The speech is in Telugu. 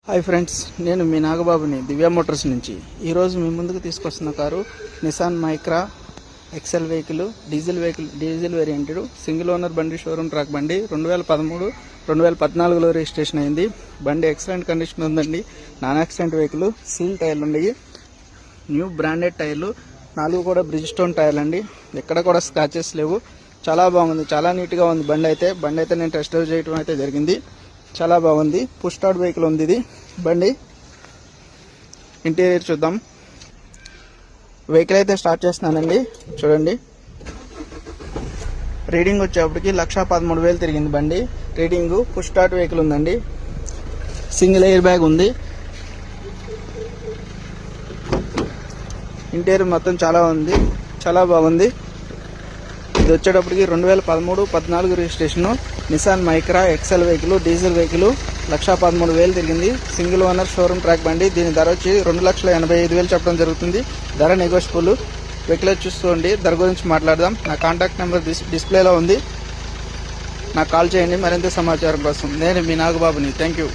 హాయ్ ఫ్రెండ్స్, నేను మీ నాగబాబుని దివ్య మోటార్స్ నుంచి. ఈరోజు మీ ముందుకు తీసుకొస్తున్న car Nissan Micra XL vehicle, diesel varianted single owner బండి, షోరూమ్ ట్రాక్ బండి. 2013-2014లో రిజిస్ట్రేషన్ అయింది. బండి ఎక్సలెంట్ కండిషన్ ఉందండి. Non accident vehicle. సీల్ టైర్లు ఉన్నాయి, న్యూ బ్రాండెడ్ టైర్లు, 4 కూడా బ్రిడ్జ్ స్టోన్ టైర్లు అండి. ఎక్కడ కూడా స్క్రాచెస్ లేవు. చాలా బాగుంది, చాలా నీట్గా ఉంది బండి అయితే నేను టెస్ట్ డ్రైవ్ చేయడం అయితే జరిగింది. చాలా బాగుంది. పుష్ స్టార్ట్ వెహికల్ ఉంది ఇది బండి. ఇంటీరియర్ చూద్దాం. వెహికల్ అయితే స్టార్ట్ చేస్తున్నానండి, చూడండి. రీడింగ్ వచ్చేప్పటికి 1,13,000 తిరిగింది బండి. రీడింగ్. పుష్ స్టార్ట్ వెహికల్ ఉందండి. సింగిల్ ఎయిర్ బ్యాగ్ ఉంది. ఇంటీరియర్ మొత్తం చాలా బాగుంది. ఇది వచ్చేటప్పటికి 2013-14 registration. Nissan Micra XL vehicle, diesel vehicle. 1,13,000 తిరిగింది. సింగిల్ ఓనర్ షోరూమ్ ట్రాక్ బండి. దీని ధర వచ్చి 2,85,000 చెప్పడం జరుగుతుంది. ధర నెగోషియబుల్. వెహికల్ చూసుకోండి, ధర గురించి మాట్లాడదాం. నా కాంటాక్ట్ నెంబర్ డిస్ప్లేలో ఉంది. నాకు కాల్ చేయండి మరింత సమాచారం కోసం. నేను మీ నాగబాబుని. Thank you.